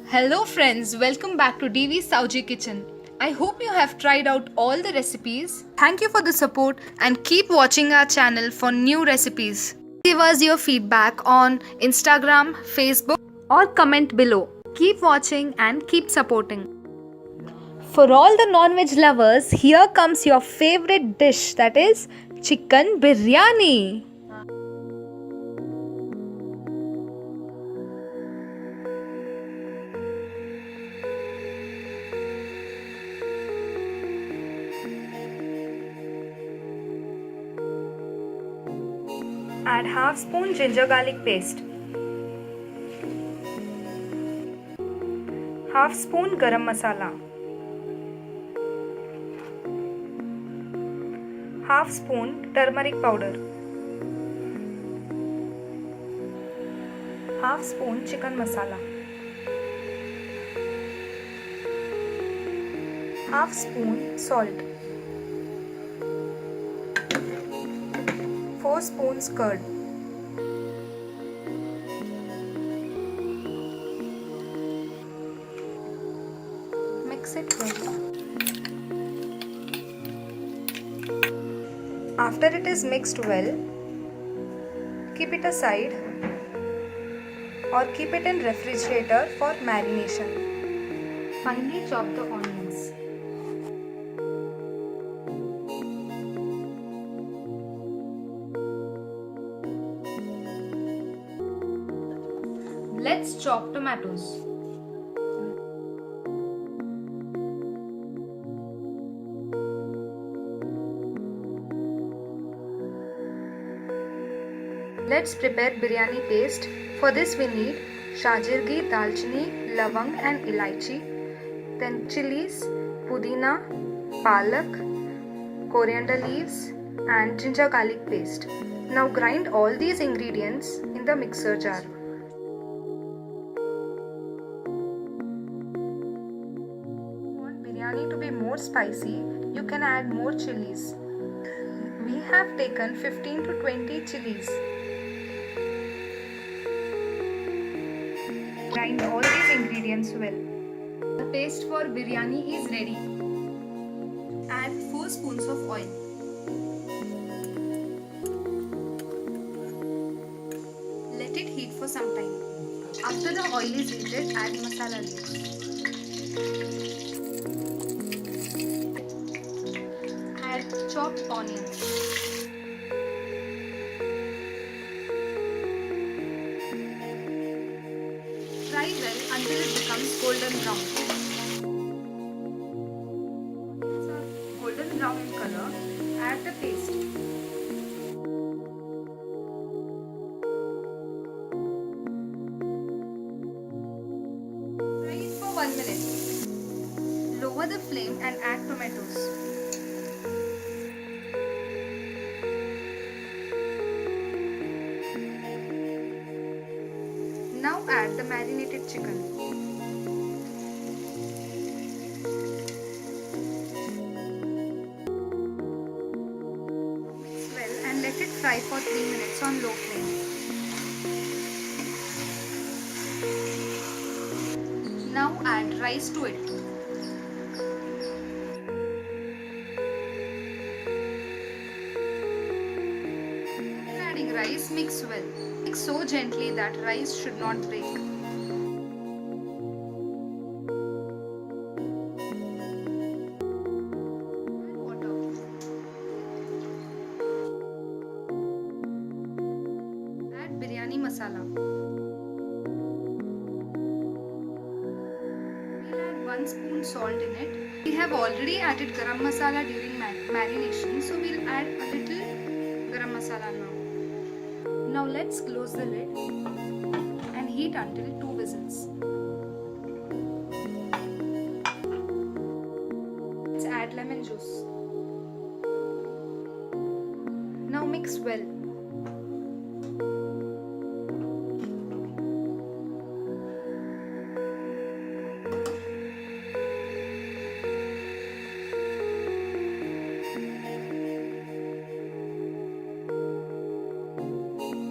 Hello friends, welcome back to DV Savji Kitchen. I hope you have tried out all the recipes. Thank you for the support and keep watching our channel for new recipes. Give us your feedback on Instagram, Facebook or comment below. Keep watching and keep supporting. For all the non-veg lovers, here comes your favorite dish, that is chicken biryani. Add half spoon ginger garlic paste, half spoon garam masala, half spoon turmeric powder, half spoon chicken masala, half spoon salt, 4 spoons curd. Mix it well. After it is mixed well, keep it aside or keep it in refrigerator for marination. Finally chop the onions. Let's chop tomatoes. Let's prepare biryani paste. For this we need shajirgi, dalchini, lavang and elaichi, then chilies, pudina, palak, coriander leaves and ginger garlic paste. Now grind all these ingredients in the mixer jar. Want biryani to be more spicy, you can add more chilies. We have taken 15 to 20 chilies. Grind all these ingredients well. The paste for biryani is ready. Add 4 spoons of oil. Let it heat for some time. After the oil is heated, add masala leaves. Add chopped onions. Fry well until it becomes golden brown. It's golden brown in color. Add the paste. Fry it for 1 minute. Lower the flame and add tomatoes. Now add the marinated chicken. Mix well and let it fry for 3 minutes on low flame. Now add rice to it. After adding rice, mix well. Mix so gently that rice should not break. Add water. Add biryani masala. We'll add 1 spoon salt in it. We have already added garam masala during marination, so we'll add a little garam masala now. Now let's close the lid and heat until 2 whistles. Let's add lemon juice. Now mix well.